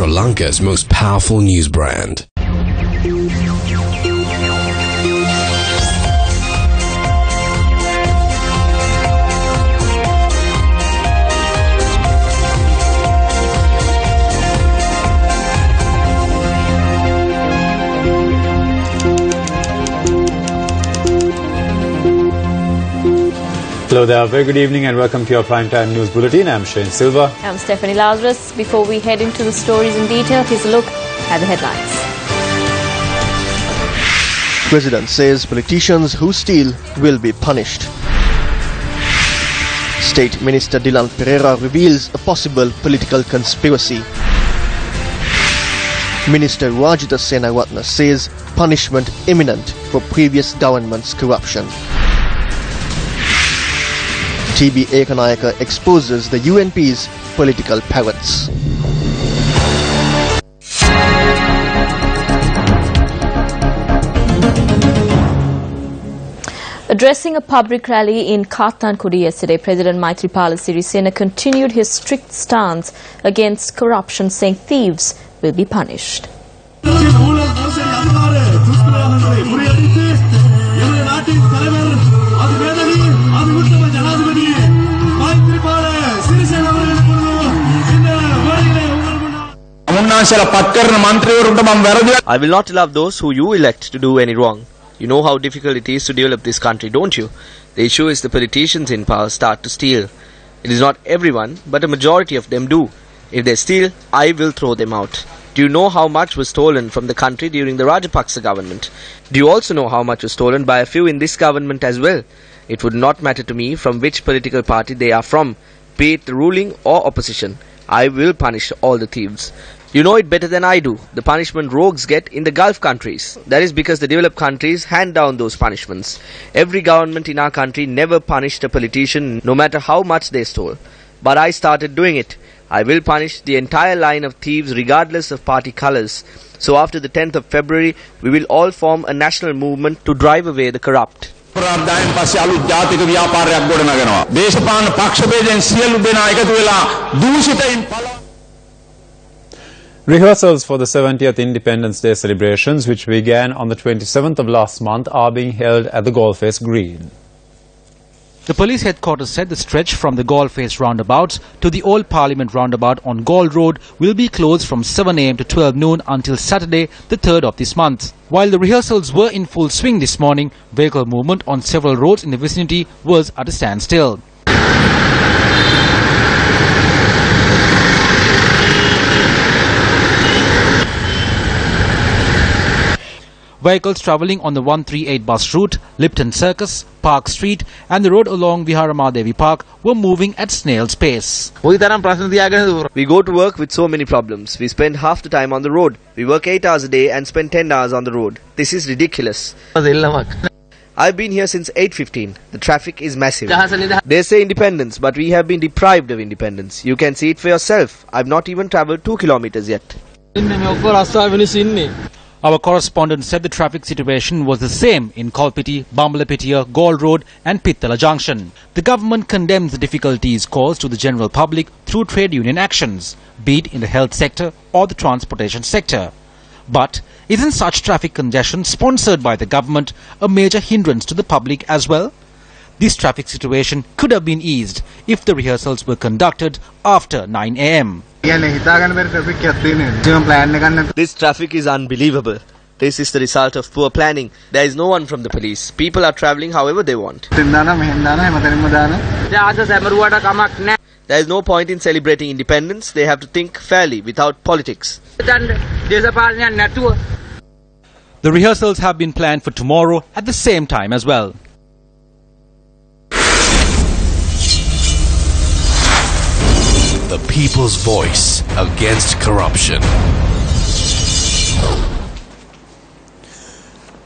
Sri Lanka's most powerful news brand. Hello there, very good evening and welcome to your Primetime News Bulletin. I'm Shane Silva. I'm Stephanie Lazarus. Before we head into the stories in detail, here's a look at the headlines. President says politicians who steal will be punished. State Minister Dilan Pereira reveals a possible political conspiracy. Minister Rajita Senawatna says punishment imminent for previous government's corruption. TB Ekanayaka exposes the UNP's political parrots. Addressing a public rally in Kathankudi yesterday, President Maithripala Sirisena continued his strict stance against corruption, saying thieves will be punished. I will not allow those who you elect to do any wrong. You know how difficult it is to develop this country, don't you? The issue is the politicians in power start to steal. It is not everyone, but a majority of them do. If they steal, I will throw them out. Do you know how much was stolen from the country during the Rajapaksa government? Do you also know how much was stolen by a few in this government as well? It would not matter to me from which political party they are from, be it the ruling or opposition. I will punish all the thieves. You know it better than I do, the punishment rogues get in the Gulf countries. That is because the developed countries hand down those punishments. Every government in our country never punished a politician no matter how much they stole. But I started doing it. I will punish the entire line of thieves regardless of party colours. So after the 10th of February, we will all form a national movement to drive away the corrupt. Rehearsals for the 70th Independence Day celebrations, which began on the 27th of last month, are being held at the Galle Green. The police headquarters said the stretch from the Galle roundabouts to the Old Parliament roundabout on Galle Road will be closed from 7 am to 12 noon until Saturday, the 3rd of this month. While the rehearsals were in full swing this morning, vehicle movement on several roads in the vicinity was at a standstill. Vehicles travelling on the 138 bus route, Lipton Circus, Park Street and the road along Viharamadevi Park were moving at snail's pace. We go to work with so many problems. We spend half the time on the road. We work 8 hours a day and spend 10 hours on the road. This is ridiculous. I've been here since 8:15. The traffic is massive. They say independence, but we have been deprived of independence. You can see it for yourself. I've not even travelled 2 kilometers yet. Our correspondent said the traffic situation was the same in Kolpiti, Bambalapitiya, Galle Road and Pittala Junction. The government condemns the difficulties caused to the general public through trade union actions, be it in the health sector or the transportation sector. But isn't such traffic congestion sponsored by the government a major hindrance to the public as well? This traffic situation could have been eased if the rehearsals were conducted after 9 am. This traffic is unbelievable. This is the result of poor planning. There is no one from the police. People are travelling however they want. There is no point in celebrating independence. They have to think fairly without politics. The rehearsals have been planned for tomorrow at the same time as well. The people's voice against corruption.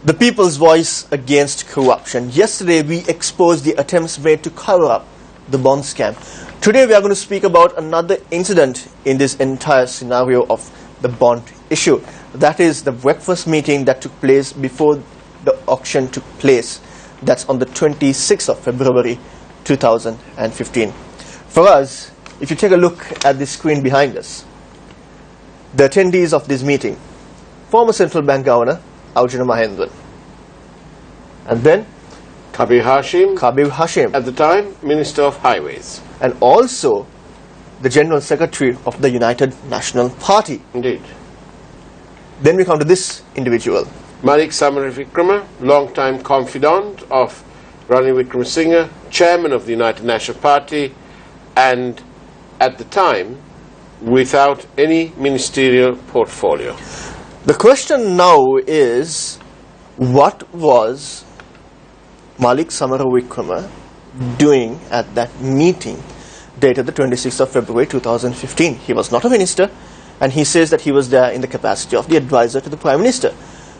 The people's voice against corruption. Yesterday we exposed the attempts made to cover up the bond scam. Today we are going to speak about another incident in this entire scenario of the bond issue. That is the breakfast meeting that took place before the auction took place. That's on the 26th of February 2015. For us, if you take a look at the screen behind us, The attendees of this meeting: former Central Bank Governor Arjuna Mahendran, and then Kabir Hashim, at the time Minister of Highways. And also the General Secretary of the United National Party. Indeed. Then we come to this individual: Malik Samaravikrama, long-time confidant of Ranil Wickremesinghe, chairman of the United National Party, and at the time without any ministerial portfolio. The question now is, what was Malik Samaravikrama doing at that meeting dated the 26th of February 2015? He was not a minister, and he says that he was there in the capacity of the advisor to the Prime Minister.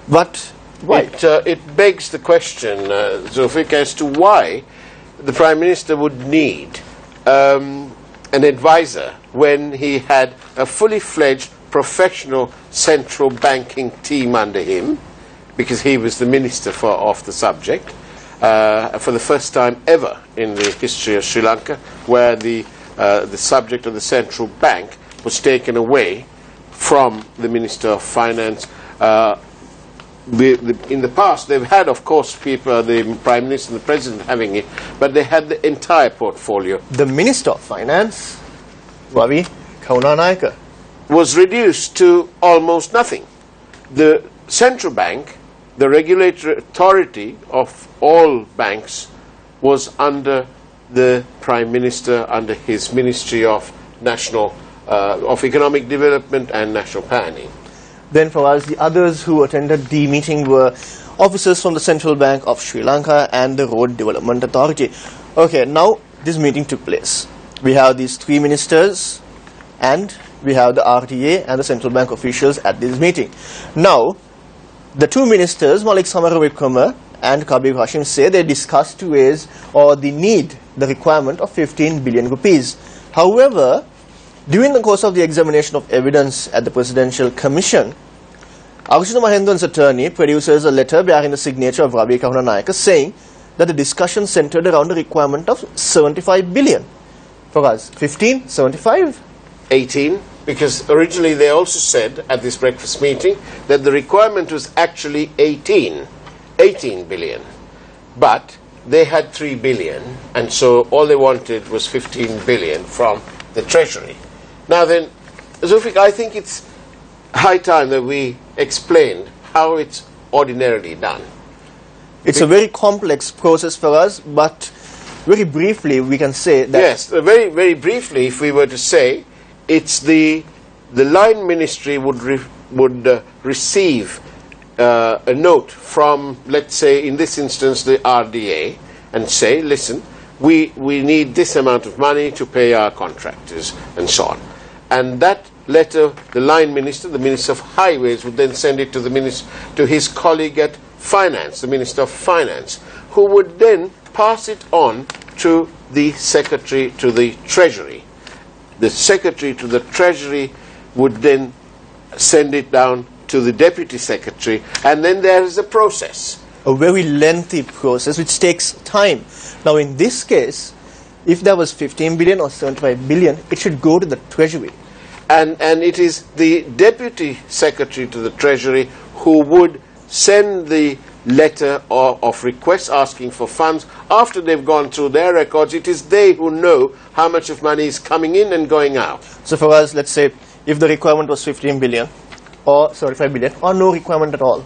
But why? It begs the question, Zulfiq, as to why the Prime Minister would need an advisor when he had a fully fledged professional central banking team under him, because he was the minister of the subject, for the first time ever in the history of Sri Lanka, where the subject of the central bank was taken away from the Minister of Finance. In the past, they've had, of course, people, the Prime Minister and the President having it, but they had the entire portfolio. The Minister of Finance, Ravi Karunanayake, was reduced to almost nothing. The central bank, the regulatory authority of all banks, was under the Prime Minister, under his Ministry of Economic Development and National Planning. Then for us, the others who attended the meeting were officers from the Central Bank of Sri Lanka and the Road Development Authority. Okay, now this meeting took place. We have these three ministers, and we have the RTA and the Central Bank officials at this meeting. Now, the two ministers, Malik Samaravikrama and Kabir Hashim, say they discussed to raise the requirement of 15 billion rupees. However, during the course of the examination of evidence at the Presidential Commission, Arjuna Mahendran's attorney produces a letter bearing the signature of Ravi Karunanayake saying that the discussion centered around a requirement of 75 billion. For us, 15, 75? 18, because originally they also said at this breakfast meeting that the requirement was actually 18 billion. But they had 3 billion, and so all they wanted was 15 billion from the Treasury. Now then, Zulfiq, I think it's high time that we explained how it's ordinarily done. It's a very complex process for us, but very briefly we can say that... Yes, very, very briefly, if we were to say, it's the line ministry would receive a note from, let's say, in this instance, the RDA, and say, listen, we need this amount of money to pay our contractors, and so on. And that letter, the line minister, the Minister of Highways, would then send it to his colleague at Finance, the Minister of Finance, who would then pass it on to the Secretary to the Treasury. The Secretary to the Treasury would then send it down to the Deputy Secretary, and then there is a process. A very lengthy process which takes time. Now in this case, if there was 15 billion or 75 billion, it should go to the Treasury. And it is the Deputy Secretary to the Treasury who would send the letter of request asking for funds. After they've gone through their records, it is they who know how much of money is coming in and going out. So for us, let's say, if the requirement was 15 billion or 75 billion or no requirement at all,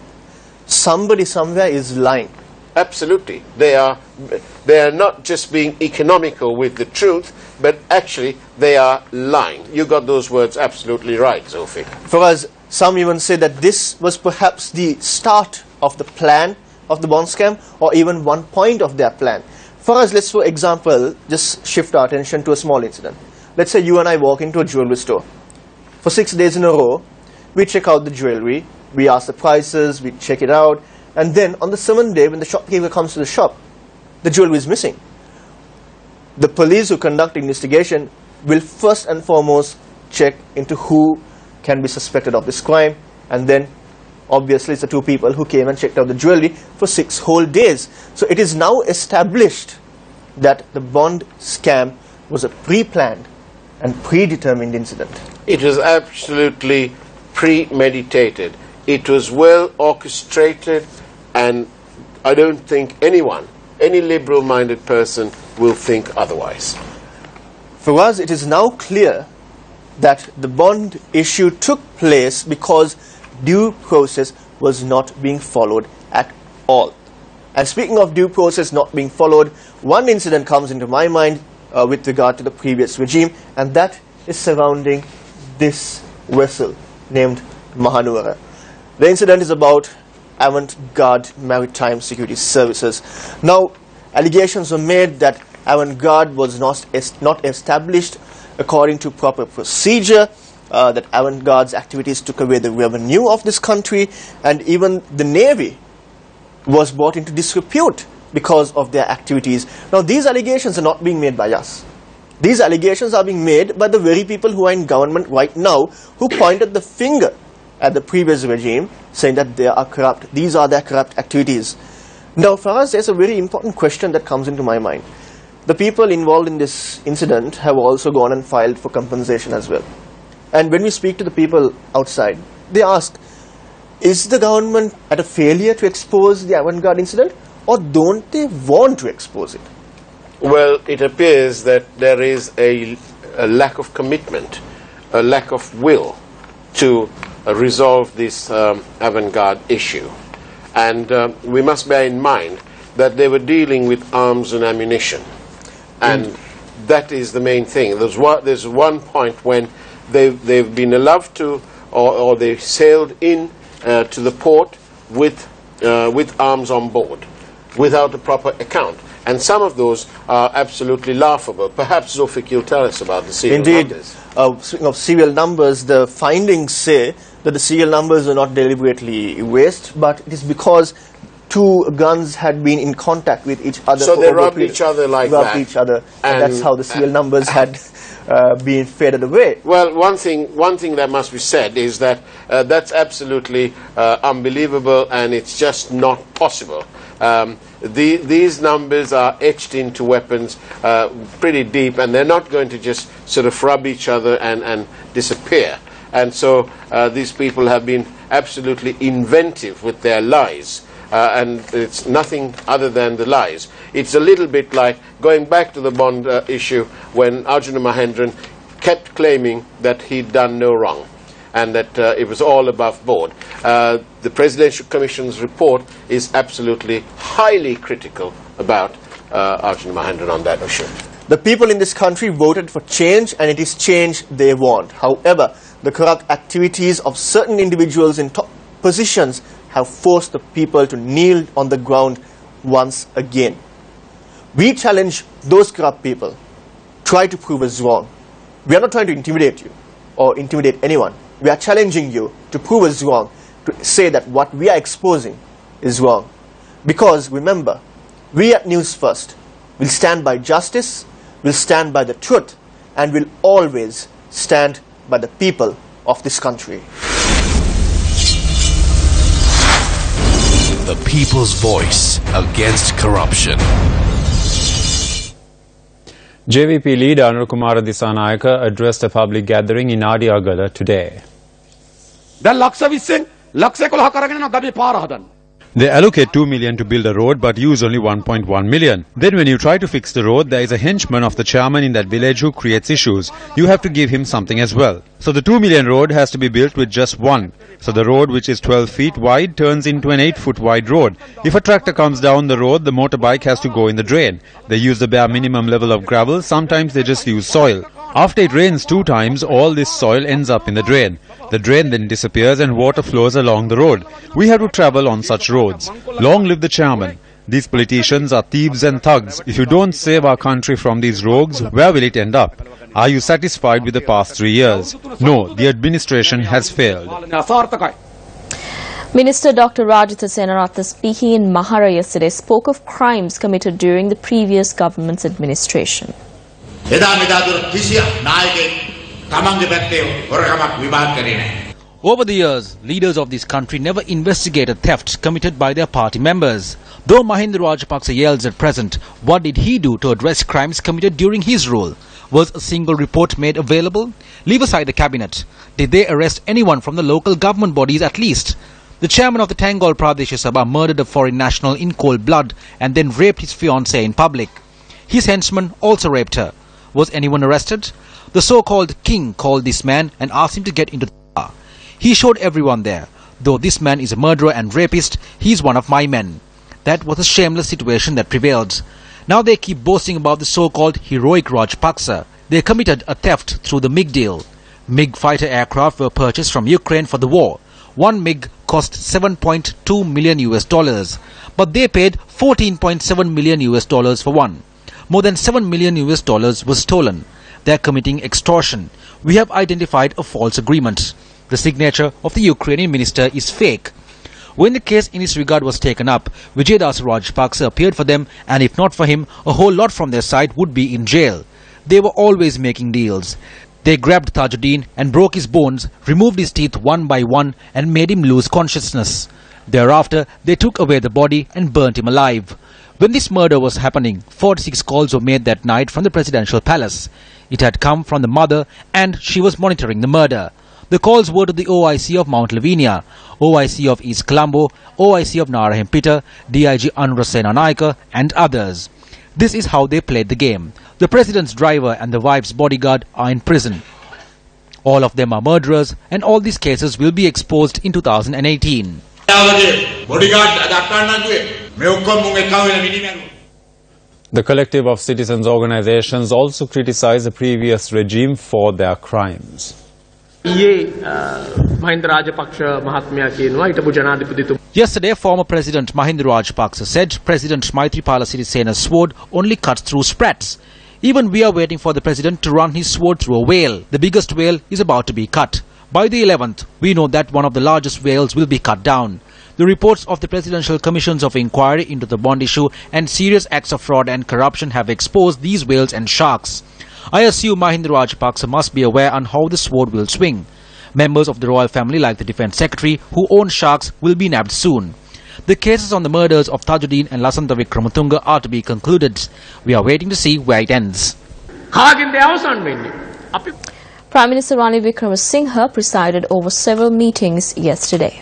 somebody somewhere is lying. Absolutely. They are not just being economical with the truth, but actually they are lying. You got those words absolutely right, Zulfiq. For us, some even say that this was perhaps the start of the plan of the bond scam, or even one point of their plan. For us, let's, for example, just shift our attention to a small incident. Let's say you and I walk into a jewelry store. For 6 days in a row, we check out the jewelry, we ask the prices, we check it out, and then on the 7th day, when the shopkeeper comes to the shop, the jewelry is missing. The police who conduct investigation will first and foremost check into who can be suspected of this crime, and then obviously it's the two people who came and checked out the jewelry for 6 whole days. So it is now established that the bond scam was a pre-planned and predetermined incident. It was absolutely premeditated. It was well orchestrated, and I don't think anyone, any liberal-minded person, will think otherwise. For us, it is now clear that the bond issue took place because due process was not being followed at all. And speaking of due process not being followed, one incident comes into my mind with regard to the previous regime, and that is surrounding this vessel named Mahanuwara. The incident is about Avant-Garde Maritime Security Services. Now, allegations were made that Avant-Garde was not established according to proper procedure, that Avant-Garde's activities took away the revenue of this country, and even the Navy was brought into disrepute because of their activities. Now, these allegations are not being made by us. These allegations are being made by the very people who are in government right now, who pointed the finger at the previous regime, saying that they are corrupt. These are their corrupt activities. Now, for us, there's a very important question that comes into my mind. The people involved in this incident have also gone and filed for compensation as well. And when we speak to the people outside, they ask, is the government at a failure to expose the Avant-Garde incident, or don't they want to expose it? Well, it appears that there is a lack of commitment, a lack of will to resolve this Avant-Garde issue. And we must bear in mind that they were dealing with arms and ammunition. And that is the main thing. There's one point when they've been allowed to, or they sailed in to the port with arms on board, without a proper account. And some of those are absolutely laughable. Perhaps Zofik, you'll tell us about the serial numbers. Indeed. Speaking of serial numbers, the findings say that the serial numbers are not deliberately erased, but it is because two guns had been in contact with each other. So they rubbed each other like that. Rubbed each other. And that's how the serial numbers had been faded away. Well, one thing that must be said is that that's absolutely unbelievable, and it's just not possible. These numbers are etched into weapons pretty deep, and they're not going to just sort of rub each other and disappear. And so these people have been absolutely inventive with their lies. And it's nothing other than the lies. It's a little bit like going back to the bond issue when Arjuna Mahendran kept claiming that he'd done no wrong and that it was all above board. The Presidential Commission's report is absolutely highly critical about Arjuna Mahendran on that issue. The people in this country voted for change, and it is change they want. However, the corrupt activities of certain individuals in top positions have forced the people to kneel on the ground once again. We challenge those corrupt people. Try to prove us wrong. We are not trying to intimidate you or intimidate anyone. We are challenging you to prove us wrong, to say that what we are exposing is wrong. Because remember, we at News First will stand by justice, will stand by the truth, and will always stand by the people of this country. The people's voice against corruption. JVP leader Anur Kumara Disanayaka addressed a public gathering in Adiagala today. They allocate 2 million to build a road but use only 1.1 million. Then when you try to fix the road, there is a henchman of the chairman in that village who creates issues. You have to give him something as well. So the 2 million road has to be built with just one. So the road, which is 12 feet wide, turns into an 8-foot wide road. If a tractor comes down the road, the motorbike has to go in the drain. They use the bare minimum level of gravel. Sometimes they just use soil. After it rains 2 times, all this soil ends up in the drain. The drain then disappears and water flows along the road. We have to travel on such roads. Long live the chairman. These politicians are thieves and thugs. If you don't save our country from these rogues, where will it end up? Are you satisfied with the past 3 years? No, the administration has failed. Minister Dr. Rajitha Senaratne, speaking in Mahara yesterday, spoke of crimes committed during the previous government's administration. Over the years, leaders of this country never investigated thefts committed by their party members. Though Mahinda Rajapaksa yells at present, what did he do to address crimes committed during his rule? Was a single report made available? Leave aside the cabinet. Did they arrest anyone from the local government bodies at least? The chairman of the Tangol Pradesh Sabha murdered a foreign national in cold blood and then raped his fiancée in public. His henchman also raped her. Was anyone arrested? The so-called king called this man and asked him to get into the car. He showed everyone there. Though this man is a murderer and rapist, he is one of my men. That was a shameless situation that prevailed. Now they keep boasting about the so-called heroic Rajapaksa. They committed a theft through the MiG deal. MiG fighter aircraft were purchased from Ukraine for the war. One MiG cost $7.2 million, but they paid $14.7 million for one. More than $7 million was stolen. They are committing extortion. We have identified a false agreement. The signature of the Ukrainian minister is fake. When the case in this regard was taken up, Vijaydas Rajapaksa appeared for them, and if not for him, a whole lot from their side would be in jail. They were always making deals. They grabbed Tajuddin and broke his bones, removed his teeth one by one and made him lose consciousness. Thereafter, they took away the body and burnt him alive. When this murder was happening, 46 calls were made that night from the presidential palace. It had come from the mother and she was monitoring the murder. The calls were to the OIC of Mount Lavinia, OIC of East Colombo, OIC of Narayanpeta, DIG Anurasena Naika and others. This is how they played the game. The president's driver and the wife's bodyguard are in prison. All of them are murderers and all these cases will be exposed in 2018. The collective of citizens' organizations also criticized the previous regime for their crimes. Yesterday, former President Mahinda Rajapaksa said President Maitripala Sirisena's sword only cuts through sprats. Even we are waiting for the president to run his sword through a whale. The biggest whale is about to be cut. By the 11th, we know that one of the largest whales will be cut down. The reports of the Presidential Commissions of Inquiry into the bond issue and serious acts of fraud and corruption have exposed these whales and sharks. I assume Mahinda Rajapaksa must be aware on how the sword will swing. Members of the royal family like the Defence Secretary who own sharks will be nabbed soon. The cases on the murders of Tajuddin and Lasantha Wickramatunge are to be concluded. We are waiting to see where it ends. Prime Minister Ranil Wickremesinghe presided over several meetings yesterday.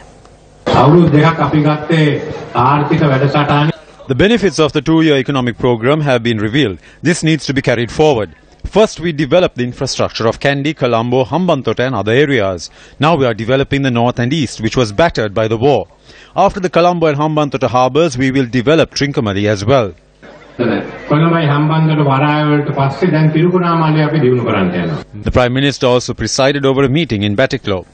The benefits of the 2-year economic program have been revealed. This needs to be carried forward. First, we developed the infrastructure of Kandy, Colombo, Hambantota and other areas. Now we are developing the north and east, which was battered by the war. After the Colombo and Hambantota harbours, we will develop Trincomalee as well. The Prime Minister also presided over a meeting in Batiklo.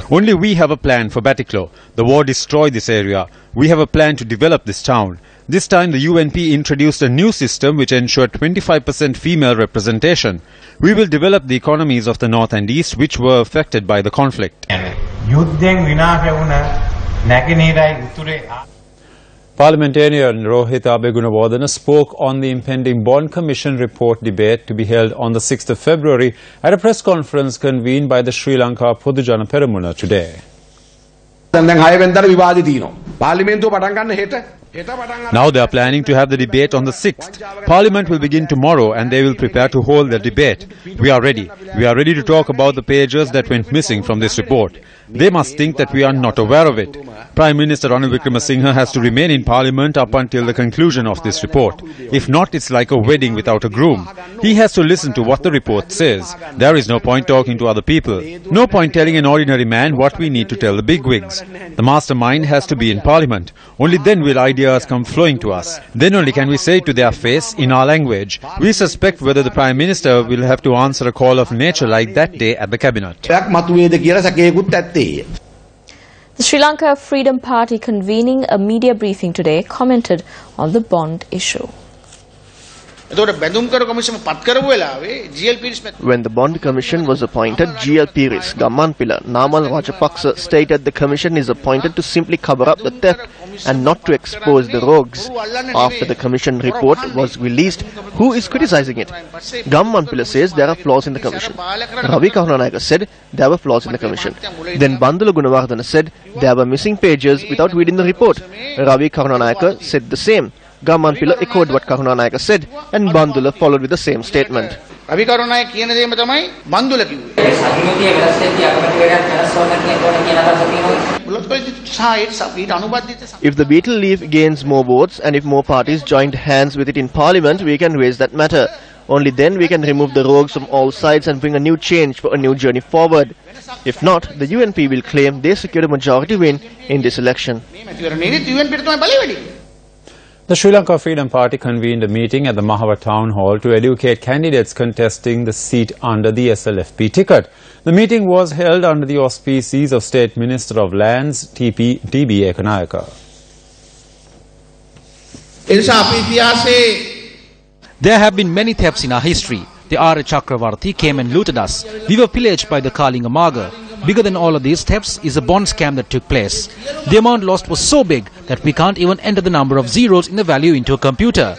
Only we have a plan for Batiklo. The war destroyed this area. We have a plan to develop this town. This time the UNP introduced a new system which ensured 25% female representation. We will develop the economies of the north and east which were affected by the conflict. Parliamentarian Rohit Abegunawardena spoke on the impending Bond Commission report debate to be held on the 6th of February at a press conference convened by the Sri Lanka Podujana Peramuna today. Now they are planning to have the debate on the 6th. Parliament will begin tomorrow and they will prepare to hold the debate. We are ready. We are ready to talk about the pages that went missing from this report. They must think that we are not aware of it. Prime Minister Ranil Wickremesinghe has to remain in Parliament up until the conclusion of this report. If not, it's like a wedding without a groom. He has to listen to what the report says. There is no point talking to other people. No point telling an ordinary man what we need to tell the bigwigs. The mastermind has to be in Parliament. Only then will ideas come flowing to us. Then only can we say to their face in our language. We suspect whether the Prime Minister will have to answer a call of nature like that day at the Cabinet. The Sri Lanka Freedom Party convening a media briefing today commented on the bond issue. When the Bond Commission was appointed, GL Piris, Gammanpila, Namal Rajapaksa stated the commission is appointed to simply cover up the theft and not to expose the rogues. After the commission report was released, who is criticizing it? Gammanpila says there are flaws in the commission. Ravi Karunanayaka said there were flaws in the commission. Then Bandula Gunawardena said there were missing pages without reading the report. Ravi Karunanayaka said the same. Gamanpila echoed what Karunanayake said, and Bandula followed with the same statement. If the Beetle Leaf gains more votes and if more parties joined hands with it in Parliament, we can raise that matter. Only then we can remove the rogues from all sides and bring a new change for a new journey forward. If not, the UNP will claim they secured a majority win in this election. The Sri Lanka Freedom Party convened a meeting at the Mahava Town Hall to educate candidates contesting the seat under the SLFP ticket. The meeting was held under the auspices of State Minister of Lands, T.B. Ekanayaka. There have been many thefts in our history. The Arya Chakravarti came and looted us. We were pillaged by the Kalinga Maga. Bigger than all of these thefts is a bond scam that took place. The amount lost was so big that we can't even enter the number of zeros in the value into a computer.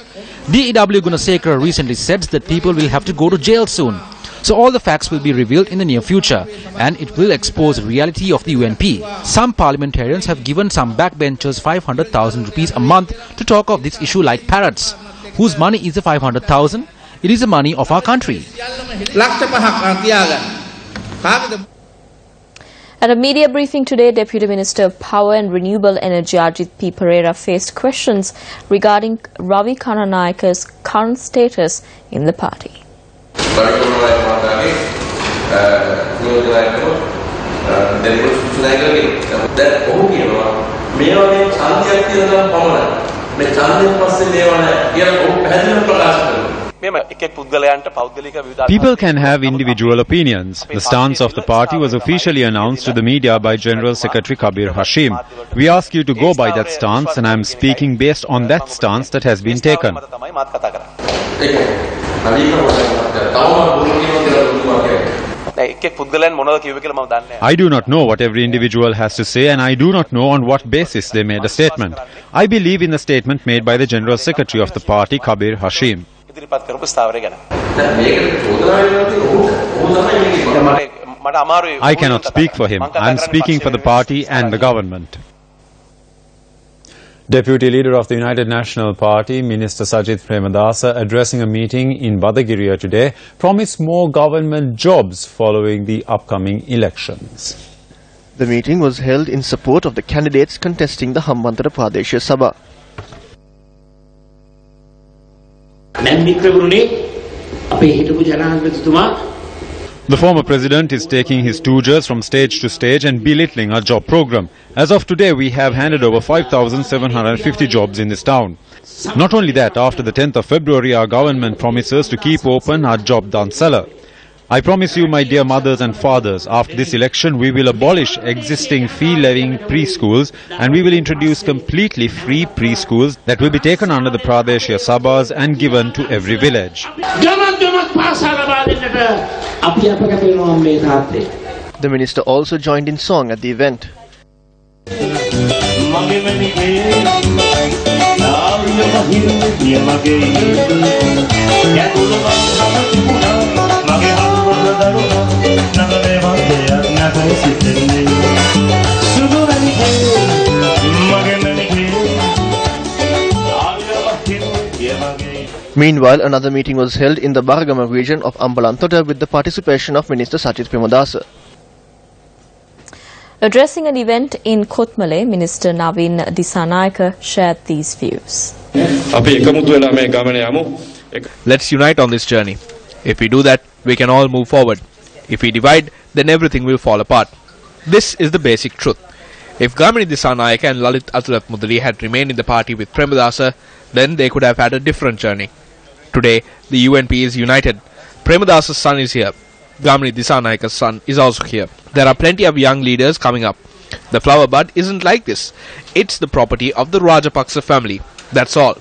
D.E.W. Gunasekara recently said that people will have to go to jail soon. So all the facts will be revealed in the near future, and it will expose the reality of the UNP. Some parliamentarians have given some backbenchers 500,000 rupees a month to talk of this issue like parrots. Whose money is the 500,000? It is the money of our country. At a media briefing today, Deputy Minister of Power and Renewable Energy Ajit P. Pereira faced questions regarding Ravi Karanayaka's current status in the party. People can have individual opinions. The stance of the party was officially announced to the media by General Secretary Kabir Hashim. We ask you to go by that stance, and I am speaking based on that stance that has been taken. I do not know what every individual has to say, and I do not know on what basis they made a statement. I believe in the statement made by the General Secretary of the party, Kabir Hashim. I cannot speak for him. I am speaking for the party and the government. Deputy Leader of the United National Party, Minister Sajith Premadasa, addressing a meeting in Badagiriya today, promised more government jobs following the upcoming elections. The meeting was held in support of the candidates contesting the Hambantota Pradeshiya Sabha. The former president is taking his stooges from stage to stage and belittling our job program. As of today, we have handed over 5,750 jobs in this town. Not only that, after the 10th of February, our government promises to keep open our job done cellar. I promise you, my dear mothers and fathers, after this election, we will abolish existing fee-levying preschools and we will introduce completely free preschools that will be taken under the Pradeshiya Sabhas and given to every village. The minister also joined in song at the event. Meanwhile, another meeting was held in the Baragama region of Ambalantota with the participation of Minister Sajith Premadasa. Addressing an event in Kotmale, Minister Navin Disanayake shared these views. Let's unite on this journey. If we do that, we can all move forward. If we divide, then everything will fall apart. This is the basic truth. If Gamini Disanayake and Lalit Atulath Mudali had remained in the party with Premadasa, then they could have had a different journey. Today, the UNP is united. Premadasa's son is here. Gamini Disanayake's son is also here. There are plenty of young leaders coming up. The flower bud isn't like this. It's the property of the Rajapaksa family. That's all.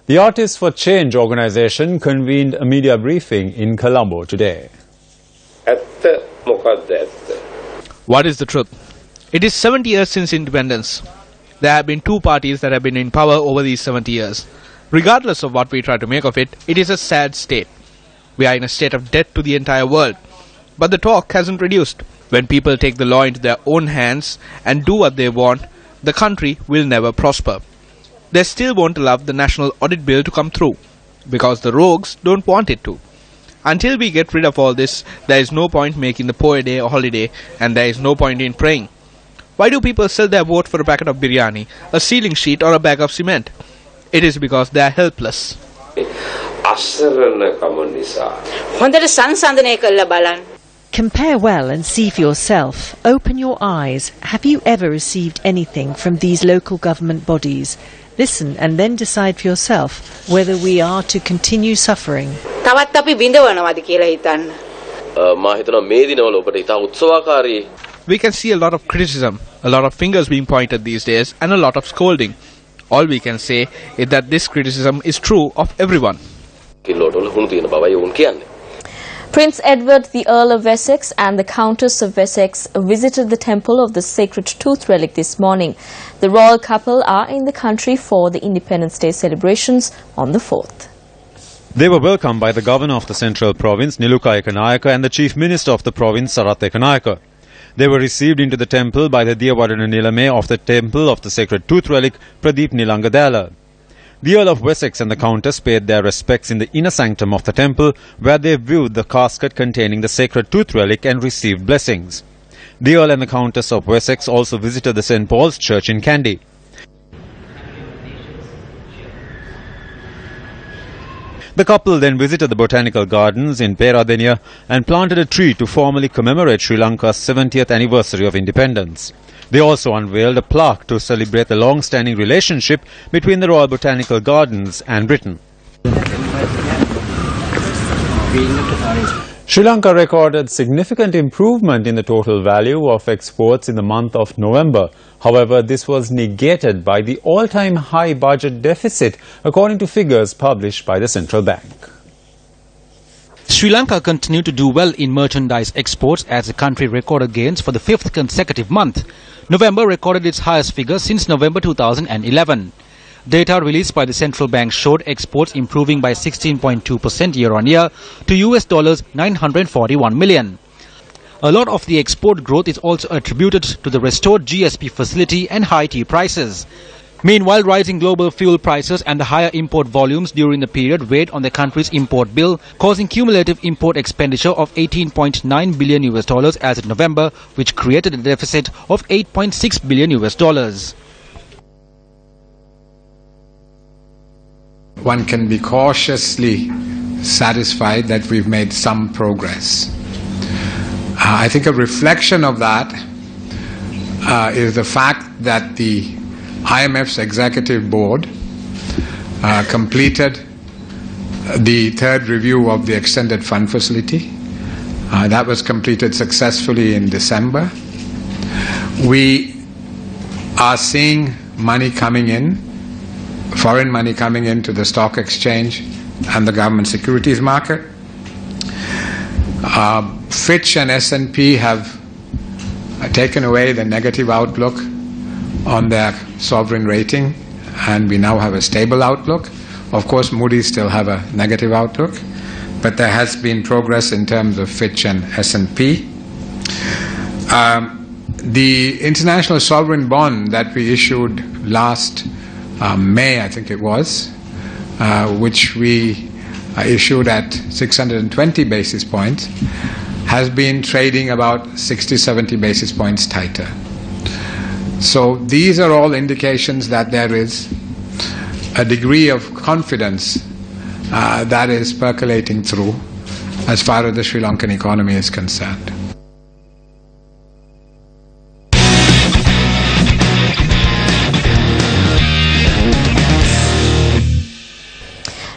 The Artists for Change organization convened a media briefing in Colombo today. What is the truth? It is 70 years since independence. There have been two parties that have been in power over these 70 years. Regardless of what we try to make of it, it is a sad state. We are in a state of debt to the entire world. But the talk hasn't reduced. When people take the law into their own hands and do what they want, the country will never prosper. They still won't allow the National Audit Bill to come through, because the rogues don't want it to. Until we get rid of all this, there is no point making the poor day a holiday, and there is no point in praying. Why do people sell their vote for a packet of biryani, a ceiling sheet or a bag of cement? It is because they are helpless. Compare well and see for yourself. Open your eyes. Have you ever received anything from these local government bodies? Listen and then decide for yourself whether we are to continue suffering. We can see a lot of criticism, a lot of fingers being pointed these days, and a lot of scolding. All we can say is that this criticism is true of everyone. Prince Edward, the Earl of Wessex and the Countess of Wessex visited the temple of the Sacred Tooth Relic this morning. The royal couple are in the country for the Independence Day celebrations on the 4th. They were welcomed by the governor of the central province, Niluka Ekanayaka, and the chief minister of the province, Sarath Ekanayaka. They were received into the temple by the Diyawadana Nilame of the Temple of the Sacred Tooth Relic, Pradeep Nilangadala. The Earl of Wessex and the Countess paid their respects in the inner sanctum of the temple, where they viewed the casket containing the Sacred Tooth Relic and received blessings. The Earl and the Countess of Wessex also visited the St. Paul's Church in Kandy. The couple then visited the botanical gardens in Peradeniya and planted a tree to formally commemorate Sri Lanka's 70th anniversary of independence. They also unveiled a plaque to celebrate the long-standing relationship between the Royal Botanical Gardens and Britain. Sri Lanka recorded significant improvement in the total value of exports in the month of November. However, this was negated by the all-time high budget deficit, according to figures published by the central bank. Sri Lanka continued to do well in merchandise exports as the country recorded gains for the 5th consecutive month. November recorded its highest figure since November 2011. Data released by the central bank showed exports improving by 16.2% year-on-year to US dollars 941 million. A lot of the export growth is also attributed to the restored GSP facility and high tea prices. Meanwhile, rising global fuel prices and the higher import volumes during the period weighed on the country's import bill, causing cumulative import expenditure of 18.9 billion US dollars as of November, which created a deficit of 8.6 billion US dollars. One can be cautiously satisfied that we've made some progress. I think a reflection of that is the fact that the IMF's executive board completed the third review of the extended fund facility. That was completed successfully in December. We are seeing money coming in, foreign money coming into the stock exchange and the government securities market. Fitch and S&P have taken away the negative outlook on their sovereign rating, and we now have a stable outlook. Of course, Moody's still have a negative outlook, but there has been progress in terms of Fitch and S&P. The international sovereign bond that we issued last May, I think it was, which we issued at 620 basis points, has been trading about 60-70 basis points tighter. So these are all indications that there is a degree of confidence that is percolating through as far as the Sri Lankan economy is concerned.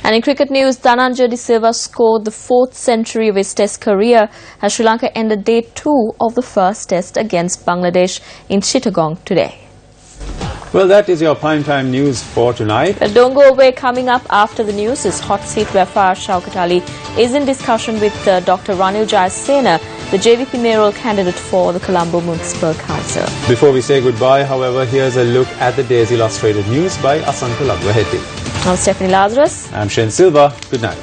And in cricket news, Dhananjay de Silva scored the 4th century of his Test career as Sri Lanka ended Day 2 of the first Test against Bangladesh in Chittagong today. Well, that is your primetime news for tonight. But don't go away. Coming up after the news is Hot Seat, where Farah Shaukat Ali is in discussion with Dr. Ranil Jayasena, the JVP mayoral candidate for the Colombo Municipal Council. Before we say goodbye, however, here's a look at the day's illustrated news by Asanta Lagwaheti. I'm Stephanie Lazarus. I'm Shane Silva. Good night.